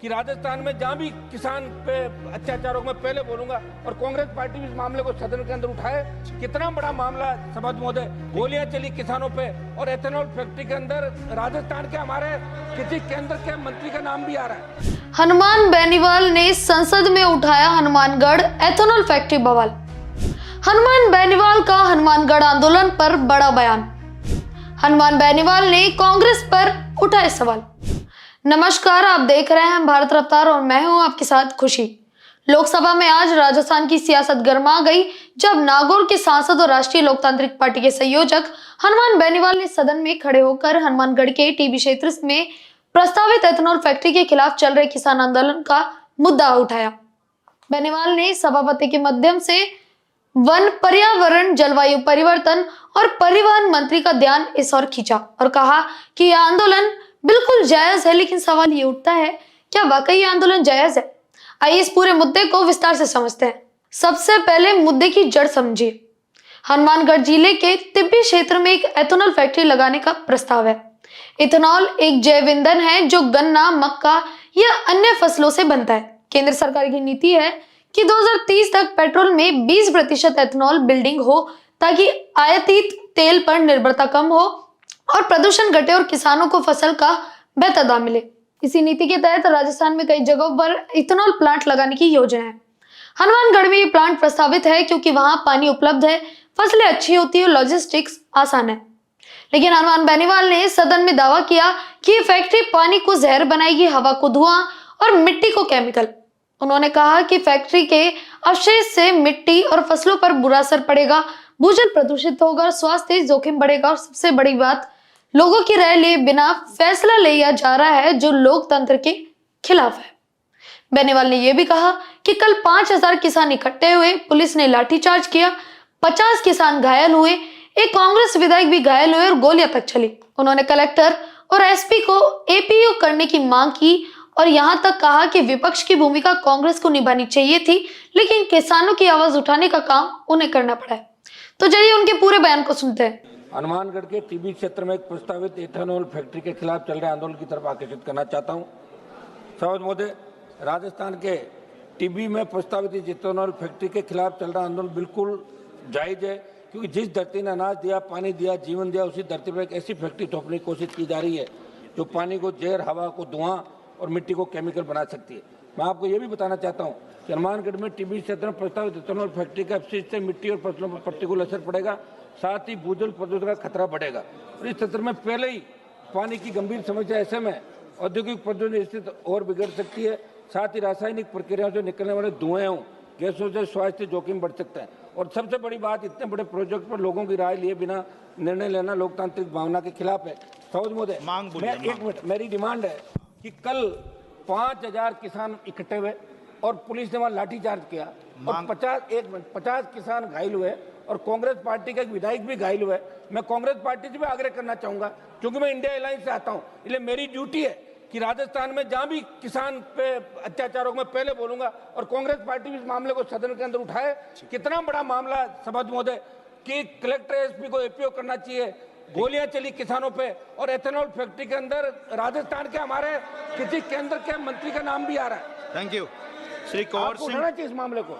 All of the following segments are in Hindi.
कि राजस्थान में जहां भी किसान पे अत्याचारों में पहले बोलूंगा और कांग्रेस पार्टी भी इस मामले को सदन के अंदर उठाए। कितना बड़ा मामला सभापति महोदय, गोलियां चली किसानों पे और एथेनॉल फैक्ट्री के अंदर राजस्थान के हमारे किसी केंद्र के मंत्री का नाम भी आ रहा है। हनुमान बेनीवाल ने संसद में उठाया हनुमानगढ़ एथेनॉल फैक्ट्री बवाल। हनुमान बेनीवाल का हनुमानगढ़ आंदोलन पर बड़ा बयान। हनुमान बेनीवाल ने कांग्रेस पर उठाए सवाल। नमस्कार, आप देख रहे हैं भारत रफ्तार और मैं हूं आपके साथ खुशी। लोकसभा में आज राजस्थान की सियासत गर्मा गई जब नागौर के सांसद और राष्ट्रीय लोकतांत्रिक पार्टी के संयोजक हनुमान बेनीवाल ने सदन में खड़े होकर हनुमानगढ़ के टीबी क्षेत्र में प्रस्तावित एथेनॉल फैक्ट्री के खिलाफ चल रहे किसान आंदोलन का मुद्दा उठाया। बेनीवाल ने सभापति के माध्यम से वन, पर्यावरण, जलवायु परिवर्तन और परिवहन मंत्री का ध्यान इस ओर खींचा और कहा कि यह आंदोलन बिल्कुल जायज है, लेकिन सवाल ये उठता है, क्या वाकई ये आंदोलन जायज है? आइए इस पूरे मुद्दे को विस्तार से समझते हैं। सबसे पहले मुद्दे की जड़ समझिए। हनुमानगढ़ जिले के टिब्बी क्षेत्र में एक एथेनॉल फैक्ट्री लगाने का प्रस्ताव है। इथेनॉल एक जैव ईंधन है जो गन्ना, मक्का या अन्य फसलों से बनता है। केंद्र सरकार की नीति है कि 2030 तक पेट्रोल में 20% एथेनॉल बिल्डिंग हो ताकि आयातित तेल पर निर्भरता कम हो और प्रदूषण घटे और किसानों को फसल का बेहतर दाम मिले। इसी नीति के तहत राजस्थान में कई जगहों पर इथेनॉल प्लांट लगाने की योजना है। हनुमानगढ़ में ये प्लांट प्रस्तावित है क्योंकि वहां पानी उपलब्ध है, फसलें अच्छी होती है और लॉजिस्टिक्स आसान है। लेकिन हनुमान बेनीवाल ने सदन में दावा किया कि ये फैक्ट्री पानी को जहर बनाएगी, हवा को धुआं और मिट्टी को केमिकल। उन्होंने कहा कि फैक्ट्री के अवशेष से मिट्टी और फसलों पर बुरा असर पड़ेगा, भूजल प्रदूषित होगा, स्वास्थ्य जोखिम बढ़ेगा और सबसे बड़ी बात, लोगों की राय लिए बिना फैसला लिया जा रहा है जो लोकतंत्र के खिलाफ है। बेनीवाल ने यह भी कहा कि कल 5000 किसान इकट्ठे हुए, पुलिस ने लाठीचार्ज किया, 50 किसान घायल हुए, एक कांग्रेस विधायक भी घायल हुए और गोलियां तक चली। उन्होंने कलेक्टर और एसपी को एपीयू करने की मांग की और यहां तक कहा कि विपक्ष की भूमिका कांग्रेस को निभानी चाहिए थी, लेकिन किसानों की आवाज उठाने का काम उन्हें करना पड़ा है। तो चलिए उनके पूरे बयान को सुनते हैं। हनुमानगढ़ के टीबी क्षेत्र में एक प्रस्तावित एथेनॉल फैक्ट्री के खिलाफ चल रहे आंदोलन की तरफ आकर्षित करना चाहता हूं। सभापति महोदय, राजस्थान के टीबी में प्रस्तावित एथेनॉल फैक्ट्री के खिलाफ चल रहा आंदोलन बिल्कुल जायज है, क्योंकि जिस धरती ने अनाज दिया, पानी दिया, जीवन दिया, उसी धरती पर एक ऐसी फैक्ट्री थोपने की कोशिश की जा रही है जो पानी को जहर, हवा को धुआं और मिट्टी को केमिकल बना सकती है। मैं आपको ये भी बताना चाहता हूँ कि हनुमानगढ़ में टीबी क्षेत्र में प्रस्तावित एथेनॉल फैक्ट्री का अपशिष्ट से मिट्टी और फसलों पर प्रतिकूल असर पड़ेगा, साथ ही भूजल प्रदूषण का खतरा बढ़ेगा और इस क्षेत्र में पहले ही पानी की गंभीर समस्या, ऐसे में औद्योगिक प्रदूषण स्थिति और बिगड़ सकती है। साथ ही रासायनिक प्रक्रियाओं से निकलने वाले धुएं, गैसों से स्वास्थ्य जोखिम बढ़ सकता है और सबसे बड़ी बात, इतने बड़े प्रोजेक्ट पर लोगों की राय लिए बिना निर्णय लेना लोकतांत्रिक भावना के खिलाफ है। सौद महोदय, एक मिनट, मेरी डिमांड है कि कल 5000 किसान इकट्ठे हुए और पुलिस ने वहां लाठीचार्ज किया और 50 किसान घायल हुए और कांग्रेस पार्टी का एक विधायक भी घायल हुआ है। मैं कांग्रेस पार्टी से भी आग्रह करना चाहूंगा, क्योंकि मैं इंडिया अलायंस से आता हूं, इसलिए मेरी ड्यूटी है कि राजस्थान में जहां भी किसान पे अत्याचारों में पहले बोलूंगा और कांग्रेस पार्टी भी इस मामले को सदन के अंदर उठाए। कितना बड़ा मामला सभापति महोदय कि कलेक्टर, एसपी को एपीओ करना चाहिए। गोलियां चली किसानों पे और एथेनॉल फैक्ट्री के अंदर राजस्थान के हमारे किसी केंद्र के मंत्री का नाम भी आ रहा है। Thank you Shri Kanwar Singh. उठाना चाहिए इस मामले को।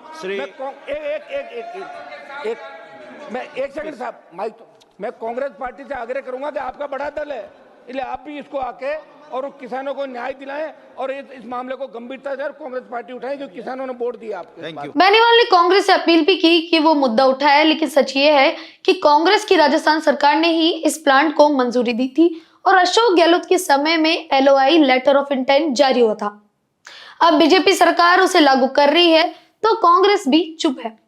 मैं एक सेकंड साहब, माइक तो, मैं कांग्रेस पार्टी से आग्रह करूंगा कि आपका बड़ा दल है, इसलिए आप भी इसको आके और किसानों को न्याय दिलाएं और इस मामले को गंभीरता से कांग्रेस पार्टी उठाए, जो किसानों ने वोट दिया आपको। बेनीवाल ने कांग्रेस से अपील भी की कि वो मुद्दा उठाए, लेकिन सच ये है कि कांग्रेस की राजस्थान सरकार ने ही इस प्लांट को मंजूरी दी थी और अशोक गहलोत के समय में LOI लेटर ऑफ इंटेंट जारी हुआ था। अब बीजेपी सरकार उसे लागू कर रही है तो कांग्रेस भी चुप है।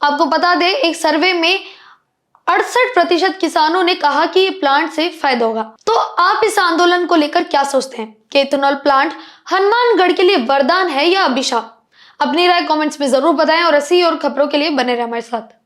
आपको बता दें, एक सर्वे में 68% किसानों ने कहा कि ये प्लांट से फायदा होगा। तो आप इस आंदोलन को लेकर क्या सोचते हैं कि इथेनॉल प्लांट हनुमानगढ़ के लिए वरदान है या अभिशाप? अपनी राय कमेंट्स में जरूर बताएं और ऐसी और खबरों के लिए बने रहें हमारे साथ।